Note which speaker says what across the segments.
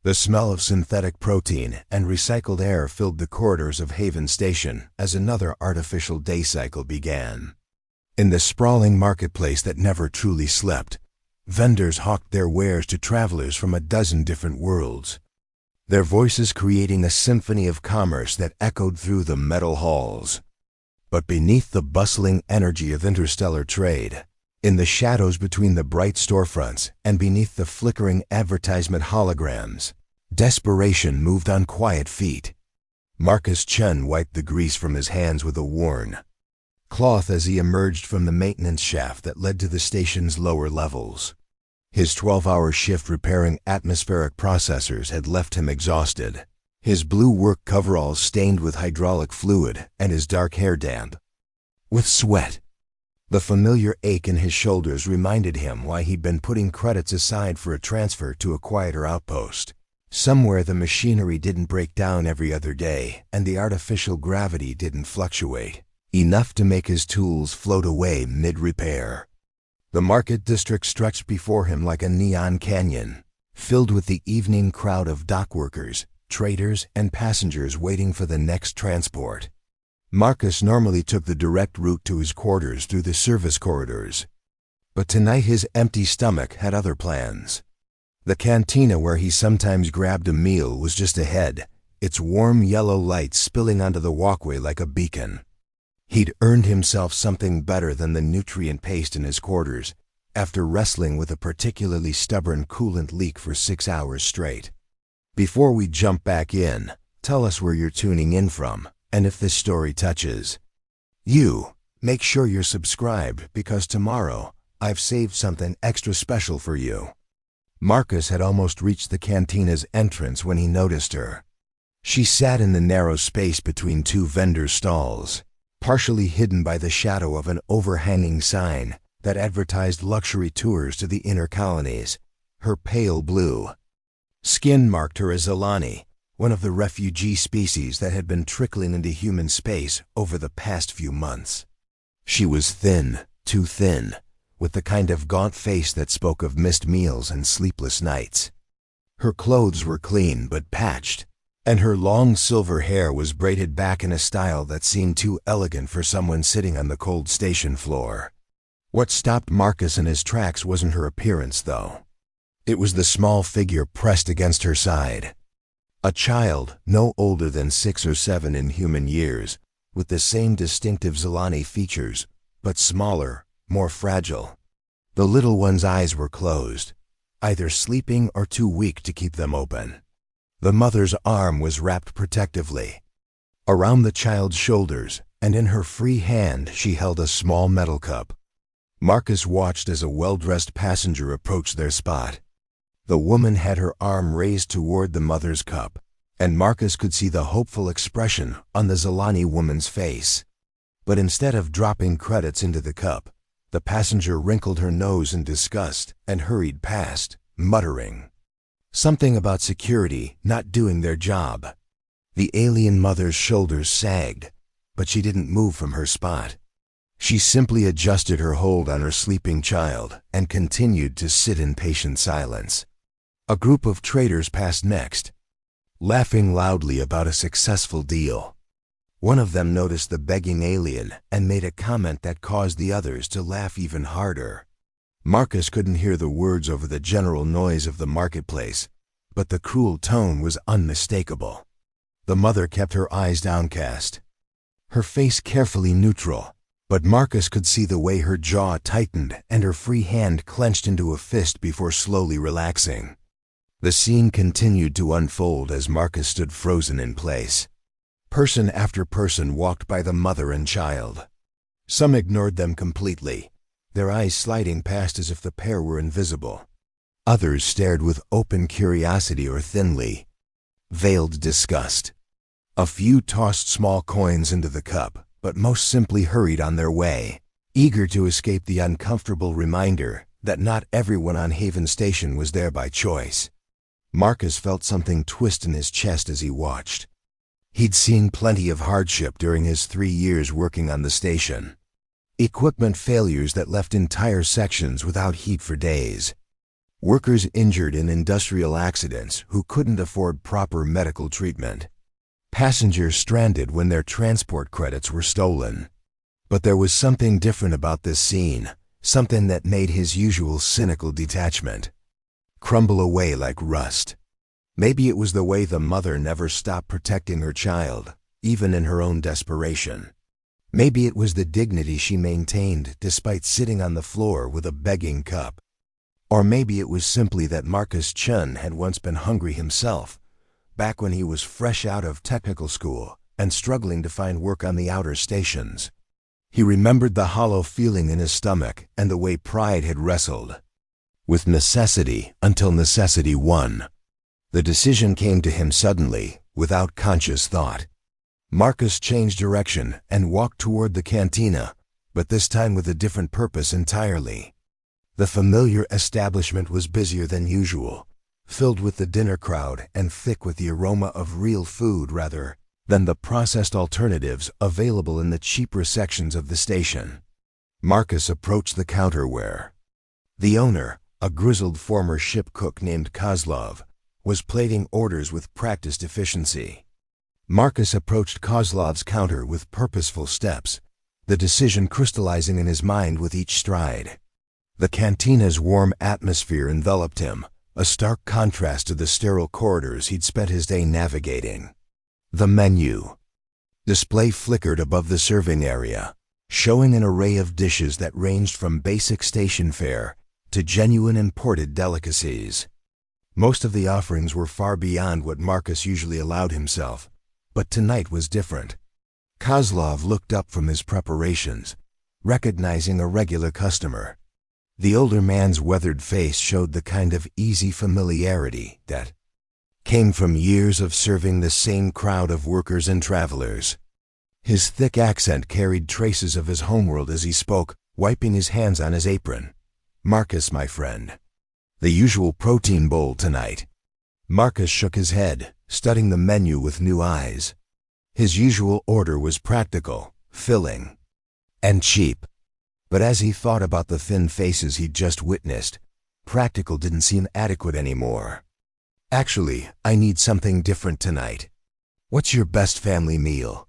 Speaker 1: The smell of synthetic protein and recycled air filled the corridors of Haven Station as another artificial day cycle began. In the sprawling marketplace that never truly slept, vendors hawked their wares to travelers from a dozen different worlds, their voices creating a symphony of commerce that echoed through the metal halls. But beneath the bustling energy of interstellar trade, in the shadows between the bright storefronts and beneath the flickering advertisement holograms, desperation moved on quiet feet. Marcus Chen wiped the grease from his hands with a worn cloth as he emerged from the maintenance shaft that led to the station's lower levels. His 12-hour shift repairing atmospheric processors had left him exhausted, his blue work coveralls stained with hydraulic fluid and his dark hair damp with sweat. The familiar ache in his shoulders reminded him why he'd been putting credits aside for a transfer to a quieter outpost, somewhere the machinery didn't break down every other day and the artificial gravity didn't fluctuate enough to make his tools float away mid-repair. The market district stretched before him like a neon canyon, filled with the evening crowd of dock workers, traders, and passengers waiting for the next transport. Marcus normally took the direct route to his quarters through the service corridors, but tonight his empty stomach had other plans. The cantina where he sometimes grabbed a meal was just ahead, its warm yellow light spilling onto the walkway like a beacon. He'd earned himself something better than the nutrient paste in his quarters after wrestling with a particularly stubborn coolant leak for 6 hours straight. Before we jump back in, tell us where you're tuning in from, and if this story touches you, make sure you're subscribed because tomorrow I've saved something extra special for you. Marcus had almost reached the cantina's entrance when he noticed her. She sat in the narrow space between two vendor stalls, partially hidden by the shadow of an overhanging sign that advertised luxury tours to the inner colonies. Her pale blue skin marked her as Zilani, one of the refugee species that had been trickling into human space over the past few months. She was thin, too thin, with the kind of gaunt face that spoke of missed meals and sleepless nights. Her clothes were clean but patched, and her long silver hair was braided back in a style that seemed too elegant for someone sitting on the cold station floor. What stopped Marcus in his tracks wasn't her appearance, though. It was the small figure pressed against her side. A child no older than 6 or 7 in human years, with the same distinctive Zilani features, but smaller, more fragile. The little one's eyes were closed, either sleeping or too weak to keep them open. The mother's arm was wrapped protectively around the child's shoulders, and in her free hand she held a small metal cup. Marcus watched as a well-dressed passenger approached their spot. The woman had her arm raised toward the mother's cup, and Marcus could see the hopeful expression on the Zilani woman's face. But instead of dropping credits into the cup, the passenger wrinkled her nose in disgust and hurried past, muttering something about security not doing their job. The alien mother's shoulders sagged, but she didn't move from her spot. She simply adjusted her hold on her sleeping child and continued to sit in patient silence. A group of traders passed next, laughing loudly about a successful deal. One of them noticed the begging alien and made a comment that caused the others to laugh even harder. Marcus couldn't hear the words over the general noise of the marketplace, but the cruel tone was unmistakable. The mother kept her eyes downcast, her face carefully neutral, but Marcus could see the way her jaw tightened and her free hand clenched into a fist before slowly relaxing. The scene continued to unfold as Marcus stood frozen in place. Person after person walked by the mother and child. Some ignored them completely, their eyes sliding past as if the pair were invisible. Others stared with open curiosity or thinly veiled disgust. A few tossed small coins into the cup, but most simply hurried on their way, eager to escape the uncomfortable reminder that not everyone on Haven Station was there by choice. Marcus felt something twist in his chest as he watched. He'd seen plenty of hardship during his 3 years working on the station. Equipment failures that left entire sections without heat for days. Workers injured in industrial accidents who couldn't afford proper medical treatment. Passengers stranded when their transport credits were stolen. But there was something different about this scene, something that made his usual cynical detachment crumble away like rust. Maybe it was the way the mother never stopped protecting her child, even in her own desperation. Maybe it was the dignity she maintained despite sitting on the floor with a begging cup. Or maybe it was simply that Marcus Chen had once been hungry himself, back when he was fresh out of technical school and struggling to find work on the outer stations. He remembered the hollow feeling in his stomach and the way pride had wrestled with necessity until necessity won. The decision came to him suddenly, without conscious thought. Marcus changed direction and walked toward the cantina, but this time with a different purpose entirely. The familiar establishment was busier than usual, filled with the dinner crowd and thick with the aroma of real food rather than the processed alternatives available in the cheaper sections of the station. Marcus approached the counter where the owner, a grizzled former ship cook named Kozlov, was plating orders with practiced efficiency. Marcus approached Kozlov's counter with purposeful steps, the decision crystallizing in his mind with each stride. The cantina's warm atmosphere enveloped him, a stark contrast to the sterile corridors he'd spent his day navigating. The menu display flickered above the serving area, showing an array of dishes that ranged from basic station fare to genuine imported delicacies. Most of the offerings were far beyond what Marcus usually allowed himself, but tonight was different. Kozlov looked up from his preparations, recognizing a regular customer. The older man's weathered face showed the kind of easy familiarity that came from years of serving the same crowd of workers and travelers. His thick accent carried traces of his homeworld as he spoke, wiping his hands on his apron. "Marcus, my friend. The usual protein bowl tonight." Marcus shook his head, studying the menu with new eyes. His usual order was practical, filling, and cheap. But as he thought about the thin faces he'd just witnessed, practical didn't seem adequate anymore. "Actually, I need something different tonight. What's your best family meal?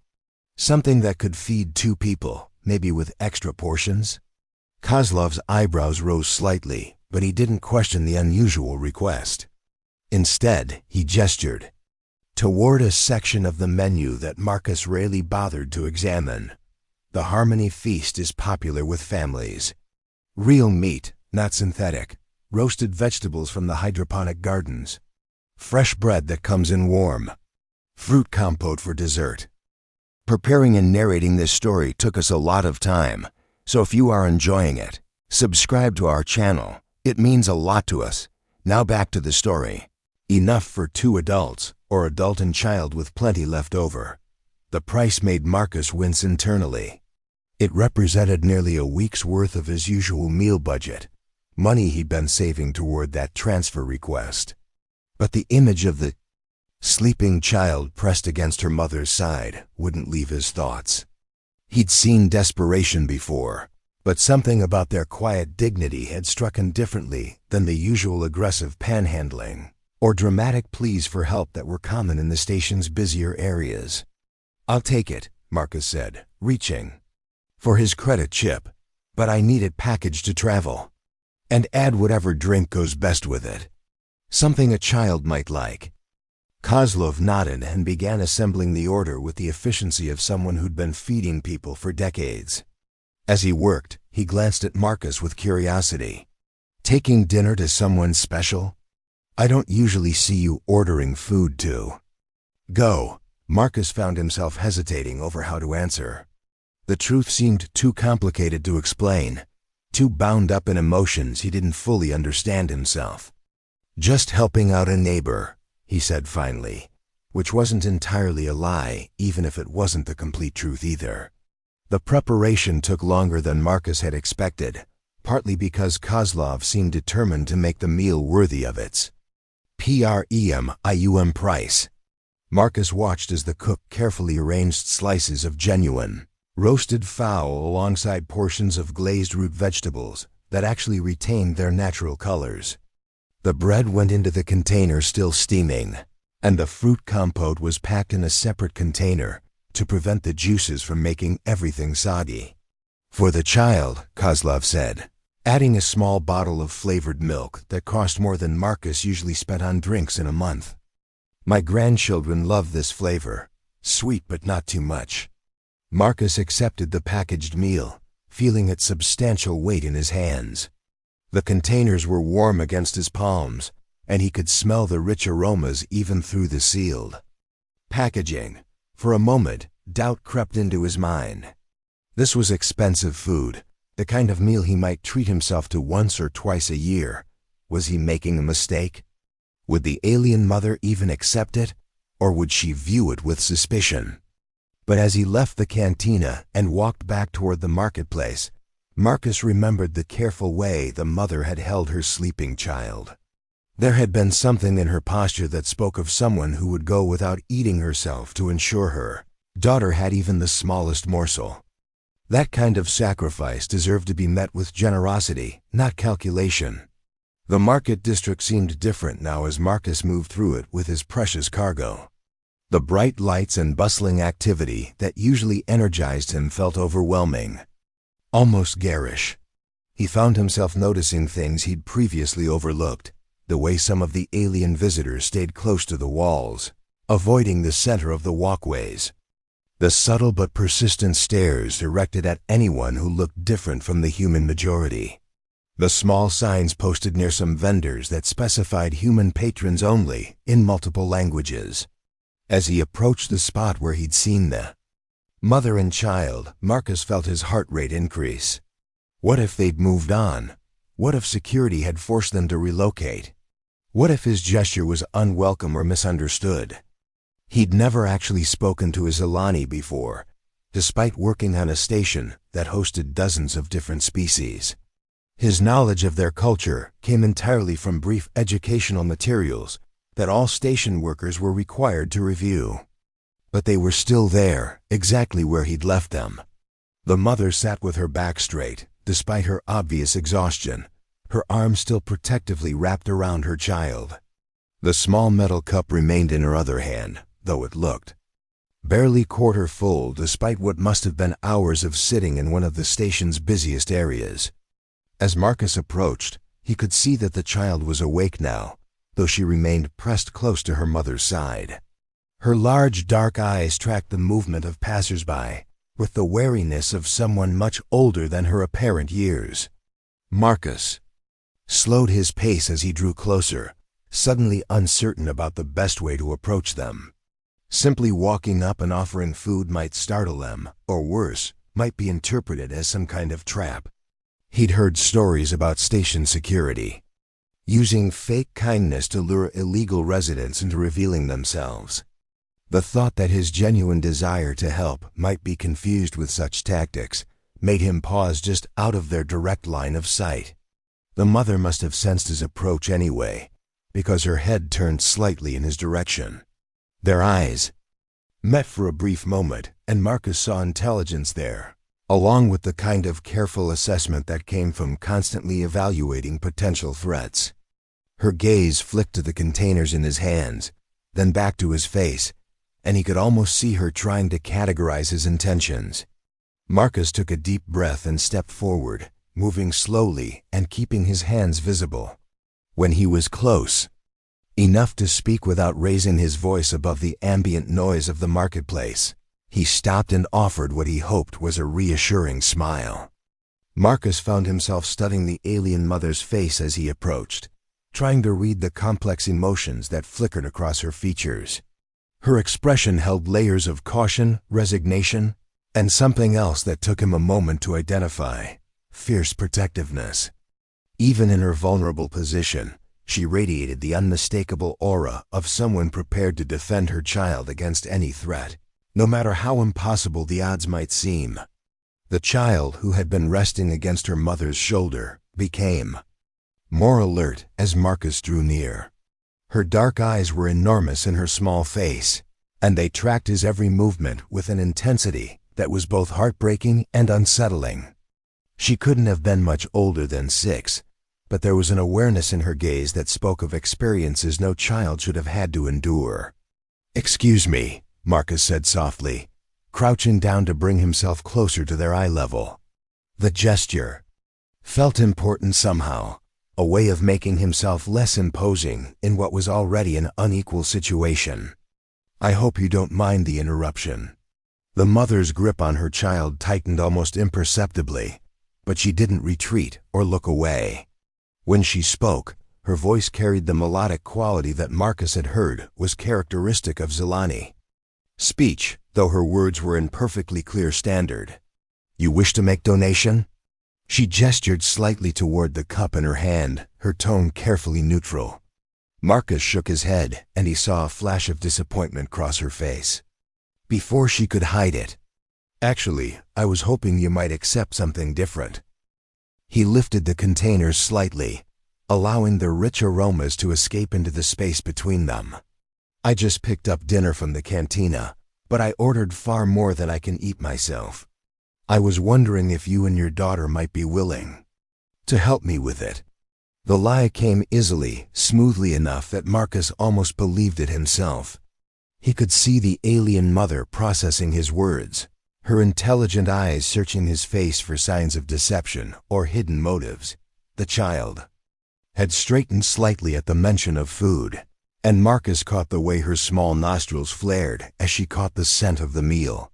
Speaker 1: Something that could feed 2 people, maybe with extra portions?" Kozlov's eyebrows rose slightly, but he didn't question the unusual request. Instead, he gestured toward a section of the menu that Marcus rarely bothered to examine. The Harmony Feast is popular with families. Real meat, not synthetic. Roasted vegetables from the hydroponic gardens. Fresh bread that comes in warm. Fruit compote for dessert. Preparing and narrating this story took us a lot of time, so if you are enjoying it, subscribe to our channel. It means a lot to us. Now back to the story. Enough for 2 adults, or adult and child with plenty left over. The price made Marcus wince internally. It represented nearly a week's worth of his usual meal budget, money he'd been saving toward that transfer request. But the image of the sleeping child pressed against her mother's side wouldn't leave his thoughts. He'd seen desperation before, but something about their quiet dignity had struck him differently than the usual aggressive panhandling or dramatic pleas for help that were common in the station's busier areas. "I'll take it," Marcus said, reaching for his credit chip, "but I need it packaged to travel. And add whatever drink goes best with it. Something a child might like." Kozlov nodded and began assembling the order with the efficiency of someone who'd been feeding people for decades. As he worked, he glanced at Marcus with curiosity. "Taking dinner to someone special? I don't usually see you ordering food to go." Marcus found himself hesitating over how to answer. The truth seemed too complicated to explain, too bound up in emotions he didn't fully understand himself. "Just helping out a neighbor," he said finally, which wasn't entirely a lie, even if it wasn't the complete truth either. The preparation took longer than Marcus had expected, partly because Kozlov seemed determined to make the meal worthy of its premium price. Marcus watched as the cook carefully arranged slices of genuine roasted fowl alongside portions of glazed root vegetables that actually retained their natural colors. The bread went into the container still steaming, and the fruit compote was packed in a separate container to prevent the juices from making everything soggy. For the child, Kozlov said, adding a small bottle of flavored milk that cost more than Marcus usually spent on drinks in a month. My grandchildren love this flavor, sweet but not too much. Marcus accepted the packaged meal, feeling its substantial weight in his hands. The containers were warm against his palms, and he could smell the rich aromas even through the sealed packaging. For a moment, doubt crept into his mind. This was expensive food, the kind of meal he might treat himself to once or twice a year. Was he making a mistake? Would the alien mother even accept it, or would she view it with suspicion? But as he left the cantina and walked back toward the marketplace, Marcus remembered the careful way the mother had held her sleeping child. There had been something in her posture that spoke of someone who would go without eating herself to ensure her daughter had even the smallest morsel. That kind of sacrifice deserved to be met with generosity, not calculation. The market district seemed different now as Marcus moved through it with his precious cargo. The bright lights and bustling activity that usually energized him felt overwhelming, almost garish. He found himself noticing things he'd previously overlooked, the way some of the alien visitors stayed close to the walls, avoiding the center of the walkways. The subtle but persistent stares directed at anyone who looked different from the human majority. The small signs posted near some vendors that specified human patrons only in multiple languages. As he approached the spot where he'd seen the mother and child, Marcus felt his heart rate increase. What if they'd moved on? What if security had forced them to relocate? What if his gesture was unwelcome or misunderstood? He'd never actually spoken to his Ilani before, despite working on a station that hosted dozens of different species. His knowledge of their culture came entirely from brief educational materials that all station workers were required to review. But they were still there, exactly where he'd left them. The mother sat with her back straight, despite her obvious exhaustion, her arms still protectively wrapped around her child. The small metal cup remained in her other hand, though it looked barely quarter full despite what must have been hours of sitting in one of the station's busiest areas. As Marcus approached, he could see that the child was awake now, though she remained pressed close to her mother's side. Her large dark eyes tracked the movement of passers-by with the wariness of someone much older than her apparent years. Marcus slowed his pace as he drew closer, suddenly uncertain about the best way to approach them. Simply walking up and offering food might startle them, or worse, might be interpreted as some kind of trap. He'd heard stories about station security, using fake kindness to lure illegal residents into revealing themselves. The thought that his genuine desire to help might be confused with such tactics made him pause just out of their direct line of sight. The mother must have sensed his approach anyway, because her head turned slightly in his direction. Their eyes met for a brief moment, and Marcus saw intelligence there, along with the kind of careful assessment that came from constantly evaluating potential threats. Her gaze flicked to the containers in his hands, then back to his face, and he could almost see her trying to categorize his intentions. Marcus took a deep breath and stepped forward, moving slowly and keeping his hands visible. When he was close enough to speak without raising his voice above the ambient noise of the marketplace, he stopped and offered what he hoped was a reassuring smile. Marcus found himself studying the alien mother's face as he approached, trying to read the complex emotions that flickered across her features. Her expression held layers of caution, resignation, and something else that took him a moment to identify: fierce protectiveness. Even in her vulnerable position, she radiated the unmistakable aura of someone prepared to defend her child against any threat, no matter how impossible the odds might seem. The child, who had been resting against her mother's shoulder, became more alert as Marcus drew near. Her dark eyes were enormous in her small face, and they tracked his every movement with an intensity that was both heartbreaking and unsettling. She couldn't have been much older than 6, but there was an awareness in her gaze that spoke of experiences no child should have had to endure. "Excuse me," Marcus said softly, crouching down to bring himself closer to their eye level. The gesture felt important somehow, a way of making himself less imposing in what was already an unequal situation. "I hope you don't mind the interruption." The mother's grip on her child tightened almost imperceptibly, but she didn't retreat or look away. When she spoke, her voice carried the melodic quality that Marcus had heard was characteristic of Zelani. Speech, though her words were in perfectly clear standard. "You wish to make donation?" She gestured slightly toward the cup in her hand, her tone carefully neutral. Marcus shook his head, and he saw a flash of disappointment cross her face. Before she could hide it, "Actually, I was hoping you might accept something different." He lifted the containers slightly, allowing the rich aromas to escape into the space between them. "I just picked up dinner from the cantina, but I ordered far more than I can eat myself. I was wondering if you and your daughter might be willing to help me with it." The lie came easily, smoothly enough that Marcus almost believed it himself. He could see the alien mother processing his words, her intelligent eyes searching his face for signs of deception or hidden motives. The child had straightened slightly at the mention of food, and Marcus caught the way her small nostrils flared as she caught the scent of the meal.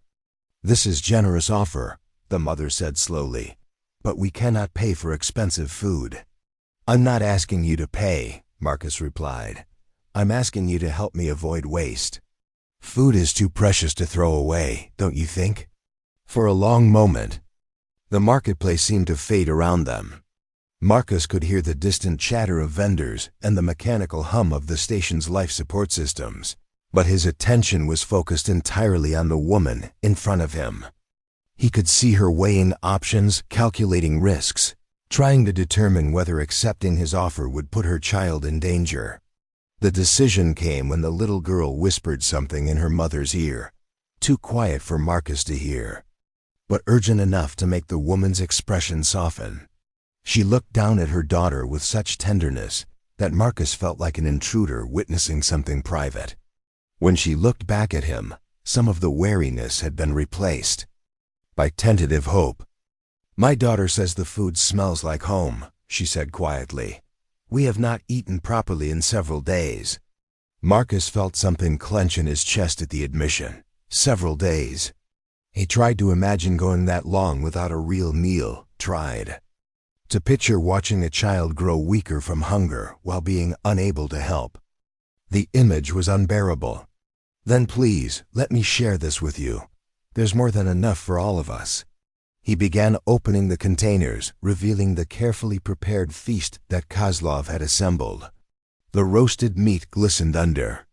Speaker 1: "This is generous offer," the mother said slowly, "but we cannot pay for expensive food." "I'm not asking you to pay," Marcus replied. "I'm asking you to help me avoid waste. Food is too precious to throw away, don't you think?" For a long moment, the marketplace seemed to fade around them. Marcus could hear the distant chatter of vendors and the mechanical hum of the station's life support systems, but his attention was focused entirely on the woman in front of him. He could see her weighing options, calculating risks, trying to determine whether accepting his offer would put her child in danger. The decision came when the little girl whispered something in her mother's ear, too quiet for Marcus to hear, but urgent enough to make the woman's expression soften. She looked down at her daughter with such tenderness that Marcus felt like an intruder witnessing something private. When she looked back at him, some of the wariness had been replaced by tentative hope. "My daughter says the food smells like home," she said quietly. "We have not eaten properly in several days." Marcus felt something clench in his chest at the admission. Several days. He tried to imagine going that long without a real meal, tried to picture watching a child grow weaker from hunger while being unable to help. The image was unbearable. "Then please, let me share this with you. There's more than enough for all of us." He began opening the containers, revealing the carefully prepared feast that Kozlov had assembled. The roasted meat glistened under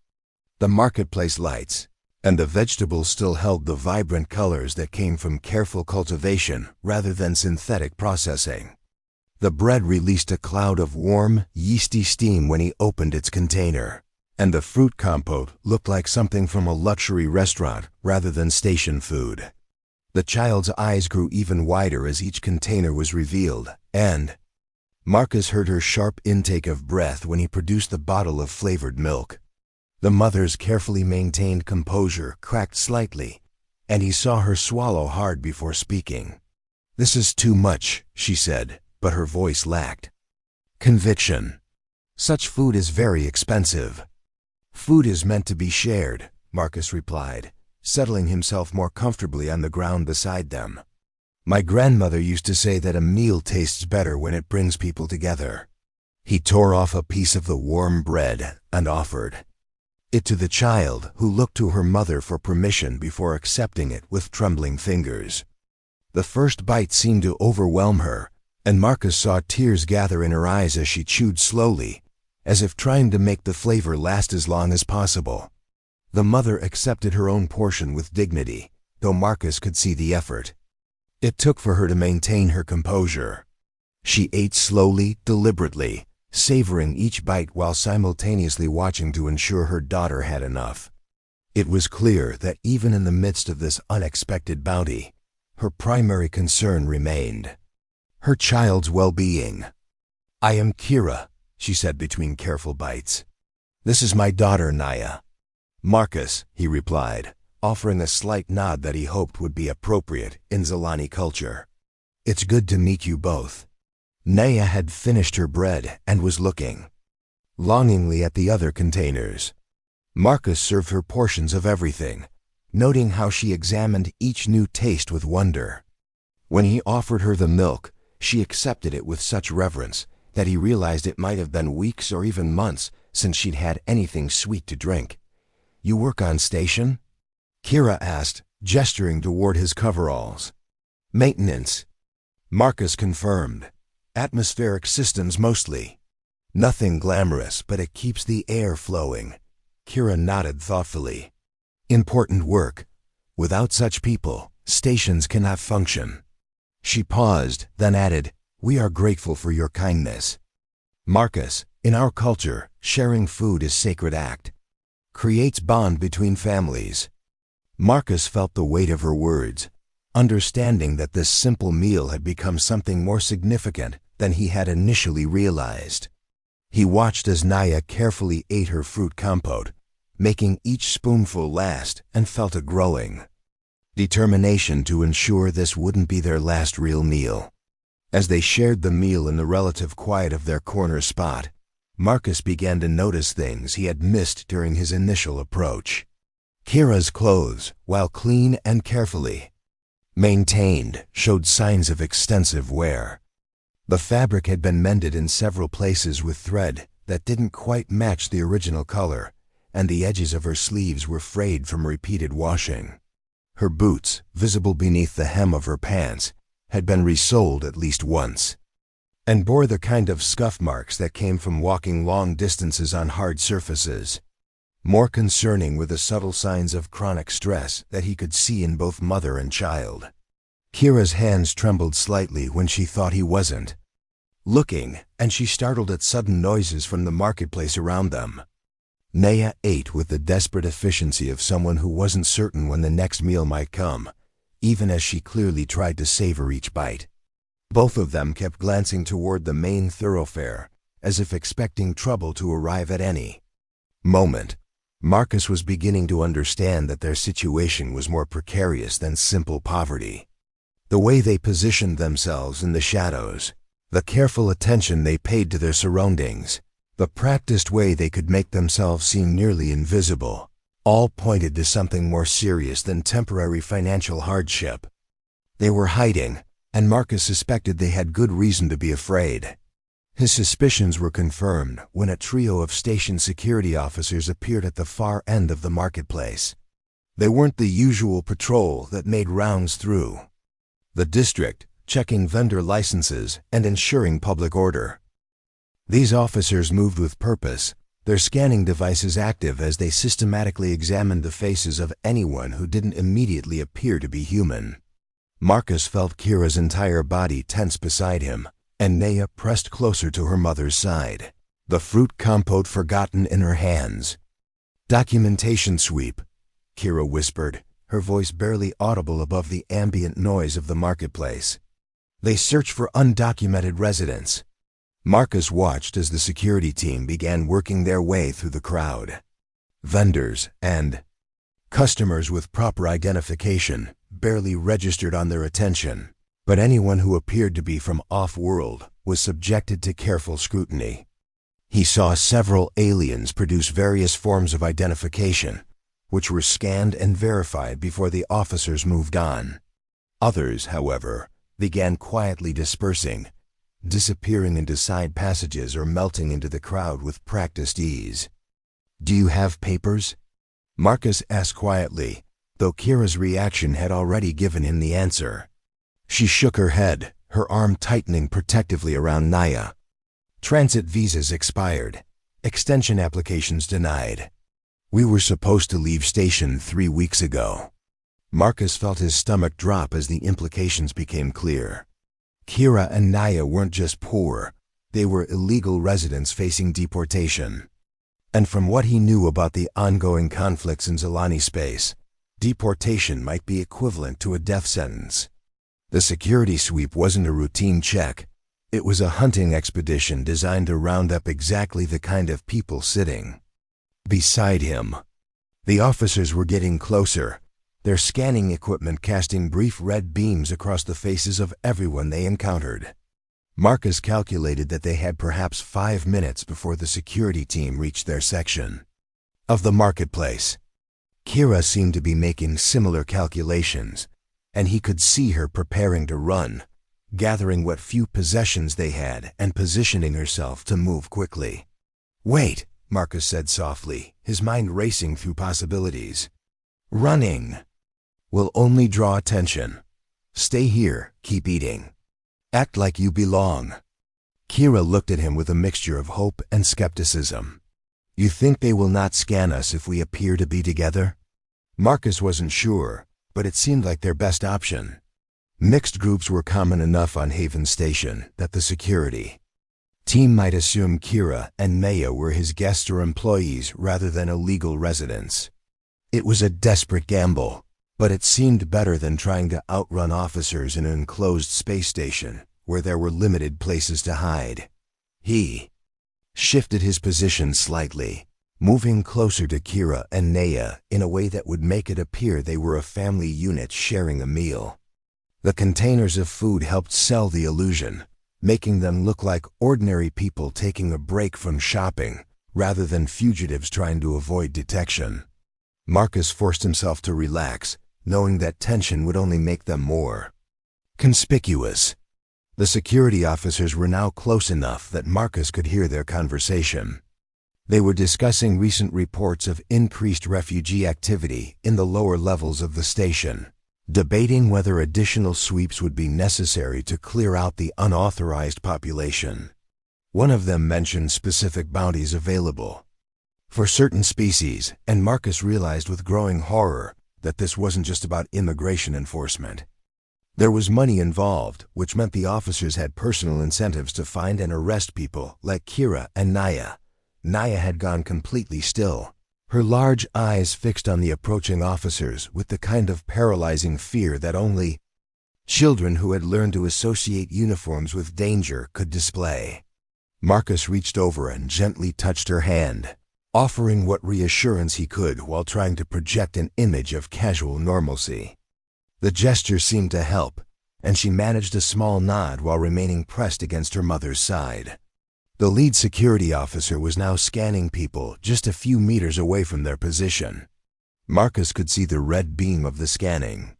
Speaker 1: the marketplace lights, and the vegetables still held the vibrant colors that came from careful cultivation rather than synthetic processing. The bread released a cloud of warm, yeasty steam when he opened its container, and the fruit compote looked like something from a luxury restaurant rather than station food. The child's eyes grew even wider as each container was revealed, and Marcus heard her sharp intake of breath when he produced the bottle of flavored milk. The mother's carefully maintained composure cracked slightly, and he saw her swallow hard before speaking. "This is too much," she said, but her voice lacked conviction. "Such food is very expensive." "Food is meant to be shared," Marcus replied, settling himself more comfortably on the ground beside them. "My grandmother used to say that a meal tastes better when it brings people together." He tore off a piece of the warm bread and offered it to the child, who looked to her mother for permission before accepting it with trembling fingers. The first bite seemed to overwhelm her, and Marcus saw tears gather in her eyes as she chewed slowly, as if trying to make the flavor last as long as possible. The mother accepted her own portion with dignity, though Marcus could see the effort it took for her to maintain her composure. She ate slowly, deliberately, savoring each bite while simultaneously watching to ensure her daughter had enough. It was clear that even in the midst of this unexpected bounty, her primary concern remained her child's well-being. "I am Kira," she said between careful bites. "This is my daughter, Naya." "Marcus," he replied, offering a slight nod that he hoped would be appropriate in Zalani culture. "It's good to meet you both." Naya had finished her bread and was looking longingly at the other containers. Marcus served her portions of everything, noting how she examined each new taste with wonder. When he offered her the milk, she accepted it with such reverence that he realized it might have been weeks or even months since she'd had anything sweet to drink. "You work on station?" Kira asked, gesturing toward his coveralls. "Maintenance," Marcus confirmed. "Atmospheric systems mostly." "Nothing glamorous, but it keeps the air flowing." Kira nodded thoughtfully. "Important work. Without such people, stations cannot function." She paused, then added, "We are grateful for your kindness." "Marcus, in our culture, sharing food is sacred act. Creates bond between families." Marcus felt the weight of her words, understanding that this simple meal had become something more significant than he had initially realized. He watched as Naya carefully ate her fruit compote, making each spoonful last, and felt a growing determination to ensure this wouldn't be their last real meal. As they shared the meal in the relative quiet of their corner spot, Marcus began to notice things he had missed during his initial approach. Kira's clothes, while clean and carefully maintained, showed signs of extensive wear. The fabric had been mended in several places with thread that didn't quite match the original color, and the edges of her sleeves were frayed from repeated washing. Her boots, visible beneath the hem of her pants, had been resoled at least once, and bore the kind of scuff marks that came from walking long distances on hard surfaces. More concerning were the subtle signs of chronic stress that he could see in both mother and child. Kira's hands trembled slightly when she thought he wasn't looking, and she startled at sudden noises from the marketplace around them. Naya ate with the desperate efficiency of someone who wasn't certain when the next meal might come, even as she clearly tried to savor each bite. Both of them kept glancing toward the main thoroughfare, as if expecting trouble to arrive at any moment. Marcus was beginning to understand that their situation was more precarious than simple poverty. The way they positioned themselves in the shadows, the careful attention they paid to their surroundings, the practiced way they could make themselves seem nearly invisible, all pointed to something more serious than temporary financial hardship. They were hiding, and Marcus suspected they had good reason to be afraid. His suspicions were confirmed when a trio of station security officers appeared at the far end of the marketplace. They weren't the usual patrol that made rounds through the district, checking vendor licenses and ensuring public order. These officers moved with purpose, their scanning devices active as they systematically examined the faces of anyone who didn't immediately appear to be human. Marcus felt Kira's entire body tense beside him, and Naya pressed closer to her mother's side, the fruit compote forgotten in her hands. "Documentation sweep," Kira whispered, her voice barely audible above the ambient noise of the marketplace. "They search for undocumented residents." Marcus watched as the security team began working their way through the crowd. Vendors and customers with proper identification barely registered on their attention, but anyone who appeared to be from off-world was subjected to careful scrutiny. He saw several aliens produce various forms of identification, which were scanned and verified before the officers moved on. Others, however, began quietly dispersing, disappearing into side passages or melting into the crowd with practiced ease. "Do you have papers?" Marcus asked quietly, though Kira's reaction had already given him the answer. She shook her head, her arm tightening protectively around Naya. "Transit visas expired. Extension applications denied. We were supposed to leave station 3 weeks ago." Marcus felt his stomach drop as the implications became clear. Kira and Naya weren't just poor, they were illegal residents facing deportation. And from what he knew about the ongoing conflicts in Zalani space, deportation might be equivalent to a death sentence. The security sweep wasn't a routine check. It was a hunting expedition designed to round up exactly the kind of people sitting beside him. The officers were getting closer, their scanning equipment casting brief red beams across the faces of everyone they encountered. Marcus calculated that they had perhaps 5 minutes before the security team reached their section of the marketplace. Kira seemed to be making similar calculations, and he could see her preparing to run, gathering what few possessions they had and positioning herself to move quickly. "Wait," Marcus said softly, his mind racing through possibilities. "Running will only draw attention. Stay here, keep eating. Act like you belong." Kira looked at him with a mixture of hope and skepticism. "You think they will not scan us if we appear to be together?" Marcus wasn't sure, but it seemed like their best option. Mixed groups were common enough on Haven Station that the security team might assume Kira and Maya were his guests or employees rather than illegal residents. It was a desperate gamble, but it seemed better than trying to outrun officers in an enclosed space station where there were limited places to hide. He shifted his position slightly, moving closer to Kira and Naya in a way that would make it appear they were a family unit sharing a meal. The containers of food helped sell the illusion, making them look like ordinary people taking a break from shopping rather than fugitives trying to avoid detection. Marcus forced himself to relax, knowing that tension would only make them more conspicuous. The security officers were now close enough that Marcus could hear their conversation. They were discussing recent reports of increased refugee activity in the lower levels of the station, debating whether additional sweeps would be necessary to clear out the unauthorized population. One of them mentioned specific bounties available for certain species, and Marcus realized with growing horror that this wasn't just about immigration enforcement. There was money involved, which meant the officers had personal incentives to find and arrest people like Kira and Naya. Naya had gone completely still, her large eyes fixed on the approaching officers with the kind of paralyzing fear that only children who had learned to associate uniforms with danger could display. Marcus reached over and gently touched her hand, offering what reassurance he could while trying to project an image of casual normalcy. The gesture seemed to help, and she managed a small nod while remaining pressed against her mother's side. The lead security officer was now scanning people just a few meters away from their position. Marcus could see the red beam of the scanning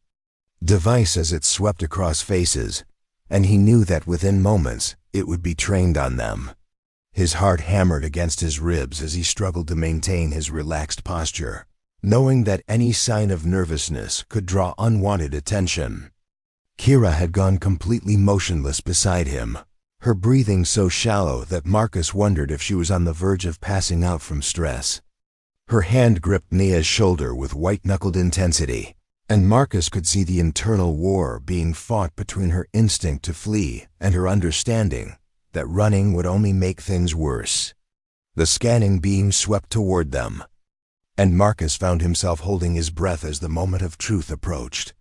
Speaker 1: device as it swept across faces, and he knew that within moments it would be trained on them. His heart hammered against his ribs as he struggled to maintain his relaxed posture, knowing that any sign of nervousness could draw unwanted attention. Kira had gone completely motionless beside him, her breathing so shallow that Marcus wondered if she was on the verge of passing out from stress. Her hand gripped Nia's shoulder with white-knuckled intensity, and Marcus could see the internal war being fought between her instinct to flee and her understanding that running would only make things worse. The scanning beam swept toward them, and Marcus found himself holding his breath as the moment of truth approached.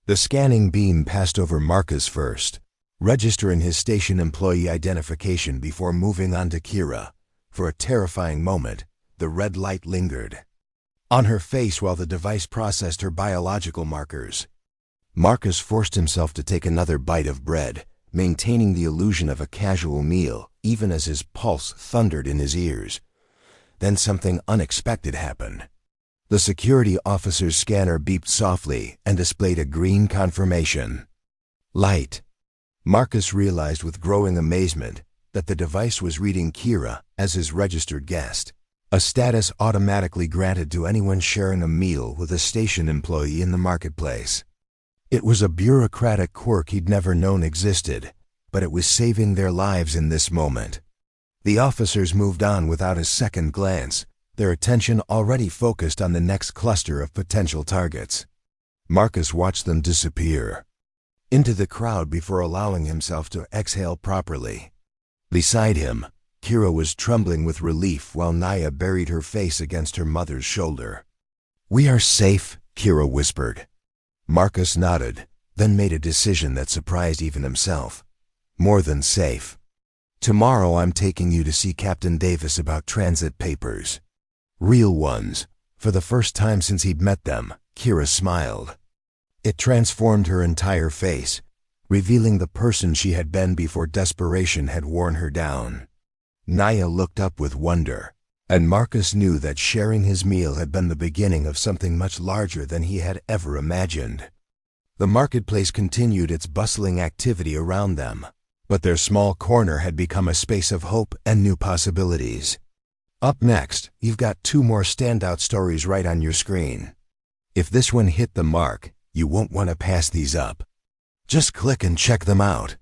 Speaker 1: The scanning beam passed over Marcus first, registering his station employee identification before moving on to Kira. For a terrifying moment, the red light lingered on her face while the device processed her biological markers. Marcus forced himself to take another bite of bread, maintaining the illusion of a casual meal, even as his pulse thundered in his ears. Then something unexpected happened. The security officer's scanner beeped softly and displayed a green confirmation light. Marcus realized with growing amazement that the device was reading Kira as his registered guest, a status automatically granted to anyone sharing a meal with a station employee in the marketplace. It was a bureaucratic quirk he'd never known existed, but it was saving their lives in this moment. The officers moved on without a second glance, their attention already focused on the next cluster of potential targets. Marcus watched them disappear into the crowd before allowing himself to exhale properly. Beside him, Kira was trembling with relief while Naya buried her face against her mother's shoulder. "We are safe," Kira whispered. Marcus nodded, then made a decision that surprised even himself. More than safe. Tomorrow I'm taking you to see Captain Davis about transit papers. Real ones. For the first time since he'd met them, Kira smiled. It transformed her entire face, revealing the person she had been before desperation had worn her down. Naya looked up with wonder, and Marcus knew that sharing his meal had been the beginning of something much larger than he had ever imagined. The marketplace continued its bustling activity around them, but their small corner had become a space of hope and new possibilities. Up next, you've got 2 more standout stories right on your screen. If this one hit the mark, you won't want to pass these up. Just click and check them out.